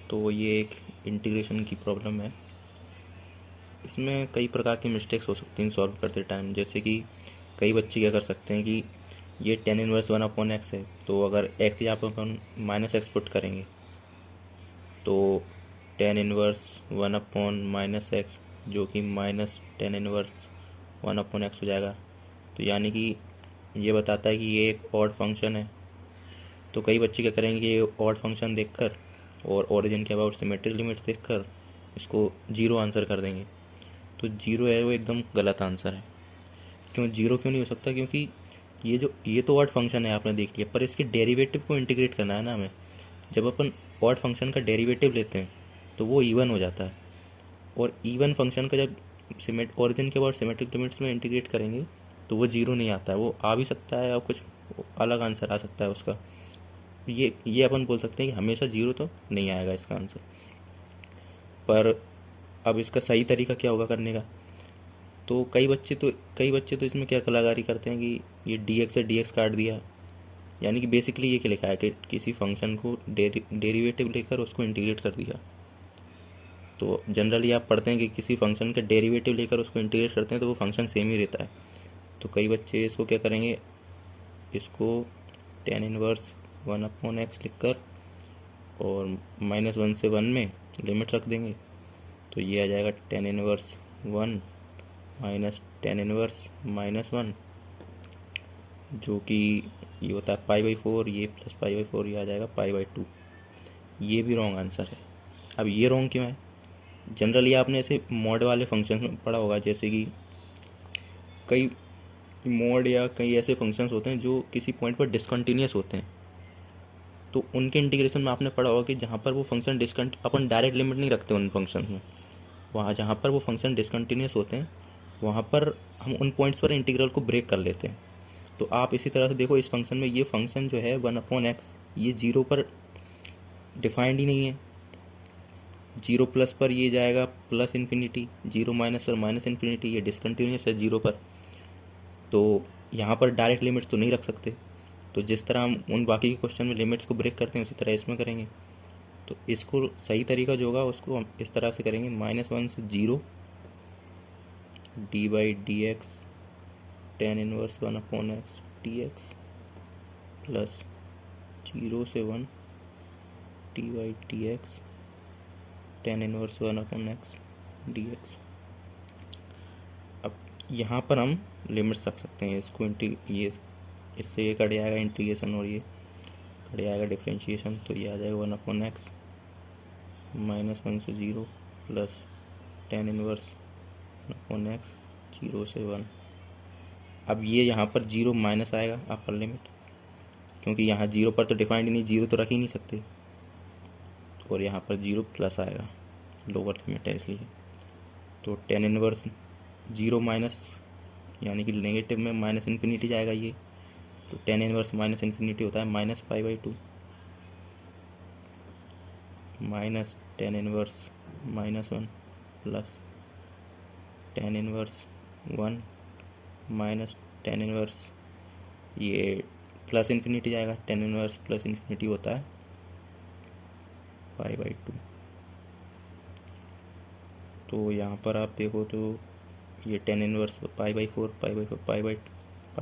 तो ये एक इंटीग्रेशन की प्रॉब्लम है। इसमें कई प्रकार की मिस्टेक्स हो सकती हैं सॉल्व करते टाइम। जैसे कि कई बच्चे क्या कर सकते हैं कि ये ten inverse one upon x है, तो अगर एक्स यहाँ पर अपन माइनस एक्स पुट करेंगे तो ten inverse one upon minus x, जो कि minus ten inverse one upon x हो जाएगा। तो यानी कि ये बताता है कि ये एक ऑड फंक्शन है। तो कई बच्चे क्या करेंगे, ये ऑड फंक्शन देखकर और ओरिजिन के अबाउट सिमेट्रिक लिमिट्स देखकर इसको जीरो आंसर कर देंगे। तो जीरो है वो एकदम गलत आंसर है। क्यों जीरो क्यों नहीं हो सकता? क्योंकि ये तो ऑड फंक्शन है, आपने देख लिया, पर इसके डेरिवेटिव को इंटीग्रेट करना है ना हमें। जब अपन ऑड फंक्शन का डेरिवेटिव लेते हैं तो वो इवन हो जाता है, और इवन फंक्शन का जब सिमेट ओरिजिन के बाद सिमेट्रिक लिमिट्स में इंटीग्रेट करेंगे तो वो जीरो नहीं आता है। वो आ भी सकता है और कुछ अलग आंसर आ सकता है उसका। ये अपन बोल सकते हैं कि हमेशा जीरो तो नहीं आएगा इसका आंसर। पर अब इसका सही तरीका क्या होगा करने का? तो कई बच्चे तो इसमें क्या कलाकारी करते हैं कि ये डी एक्स से डी एक्स काट दिया। यानी कि बेसिकली ये क्या लिखा है कि किसी फंक्शन को डेरिवेटिव लेकर उसको इंटीग्रेट कर दिया। तो जनरली आप पढ़ते हैं कि किसी फंक्शन का डेरिवेटिव लेकर उसको इंटीग्रेट करते हैं तो वो फंक्शन सेम ही रहता है। तो कई बच्चे इसको क्या करेंगे, इसको ten inverse one upon x लिख कर और माइनस वन से वन में लिमिट रख देंगे। तो ये आ जाएगा ten inverse one minus tan inverse minus one, जो कि ये होता है पाई बाई फोर, ये प्लस पाई बाई फोर, ये आ जाएगा पाई बाई टू। ये भी रॉन्ग आंसर है। अब ये रॉन्ग क्यों है? जनरली आपने ऐसे मॉड वाले फंक्शन में पढ़ा होगा, जैसे कि कई मॉड या कई ऐसे फंक्शंस होते हैं जो किसी पॉइंट पर डिसकंटिन्यूस होते हैं। तो उनके इंटीग्रेशन में आपने पढ़ा होगा कि जहाँ पर वो फंक्शन अपन डायरेक्ट लिमिट नहीं रखते उन फंक्शन में, वहाँ जहाँ पर वो फंक्शन डिसकंटिन्यूस होते हैं वहाँ पर हम उन पॉइंट्स पर इंटीग्रल को ब्रेक कर लेते हैं। तो आप इसी तरह से देखो, इस फंक्शन में ये फंक्शन जो है वन अपॉन एक्स, ये जीरो पर डिफाइंड ही नहीं है। जीरो प्लस पर ये जाएगा प्लस इन्फिनिटी, जीरो माइनस पर माइनस इन्फिनिटी, ये डिसकंटिन्यूस है जीरो पर। तो यहाँ पर डायरेक्ट लिमिट्स तो नहीं रख सकते। तो जिस तरह हम उन बाकी के क्वेश्चन में लिमिट्स को ब्रेक करते हैं उसी तरह इसमें करेंगे। तो इसको सही तरीका जो होगा उसको हम इस तरह से करेंगे, माइनस वन से zero d by d x tan inverse one upon x d x plus zero से one d by d x tan inverse one upon x d x. अब यहाँ पर हम लिमिट्स रख सकते हैं। इसको ये इससे ये कट जाएगा इंटीग्रेशन और ये कट जाएगा डिफ्रेंशिएशन। तो ये आ जाएगा one upon x minus one से zero plus tan inverse one upon x zero से वन। अब ये यहाँ पर जीरो माइनस आएगा अपर लिमिट, क्योंकि यहाँ जीरो पर तो डिफाइंड ही नहीं, जीरो तो रख ही नहीं सकते। और यहाँ पर जीरो प्लस आएगा, लोअर लिमिट है इसलिए। तो टेन इनवर्स जीरो माइनस यानी कि नेगेटिव में माइनस इन्फिनिटी जाएगा ये। तो टेन इनवर्स माइनस इन्फिनिटी होता है minus pi by two, minus tan inverse minus one plus tan inverse one minus tan inverse, ये प्लस इन्फिनिटी जाएगा, टेन इनवर्स प्लस इन्फिनिटी होता है पाई बाई टू। तो यहाँ पर आप देखो तो ये tan inverse pi by four pi by four pi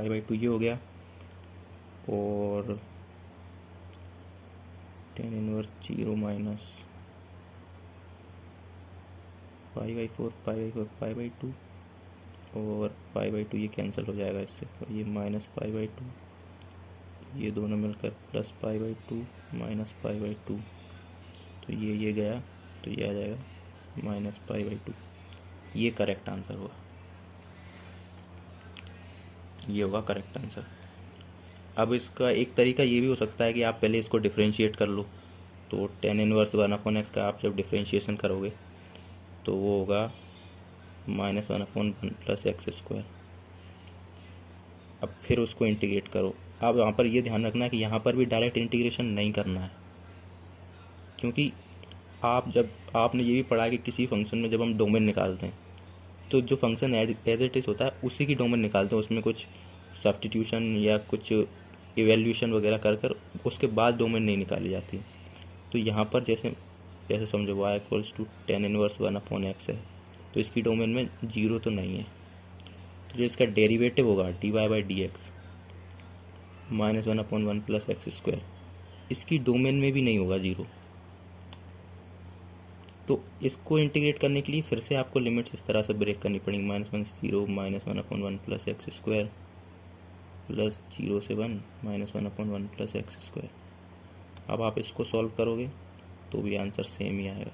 by two ये हो गया, और tan inverse zero minus pi by four pi by two, और पाई बाई टू ये कैंसिल हो जाएगा इससे, और ये माइनस पाई बाई टू, ये दोनों मिलकर plus pi by two minus pi by two. तो ये गया, तो ये आ जाएगा माइनस पाई बाई टू। ये करेक्ट आंसर होगा, ये होगा करेक्ट आंसर। अब इसका एक तरीका ये भी हो सकता है कि आप पहले इसको डिफ्रेंशिएट कर लो। तो ten inverse one upon x का आप जब डिफ्रेंशिएशन करोगे तो वो होगा minus one upon one plus x square. अब फिर उसको इंटीग्रेट करो। अब यहाँ पर ये ध्यान रखना है कि यहाँ पर भी डायरेक्ट इंटीग्रेशन नहीं करना है, क्योंकि आपने ये भी पढ़ा कि किसी फंक्शन में जब हम डोमेन निकालते हैं तो जो फंक्शन एज इट इज़ होता है उसी की डोमेन निकालते हैं, उसमें कुछ सब्स्टिट्यूशन या कुछ इवेल्यूशन वगैरह कर कर उसके बाद डोमेन नहीं निकाली जाती। तो यहाँ पर जैसे जैसे समझो y equals to ten inverse 1/x है, तो इसकी डोमेन में जीरो तो नहीं है, तो जो इसका डेरिवेटिव होगा dy/dx -1/1 प्लस एक्स स्क्वायर, इसकी डोमेन में भी नहीं होगा जीरो। तो इसको इंटीग्रेट करने के लिए फिर से आपको लिमिट्स इस तरह से ब्रेक करनी पड़ेंगी, -1 से 0 -1/1 प्लस एक्स स्क्वायर प्लस 0 से 1 -1/1 प्लस एक्स स्क्वायर। अब आप इसको सॉल्व करोगे तो भी आंसर सेम ही आएगा।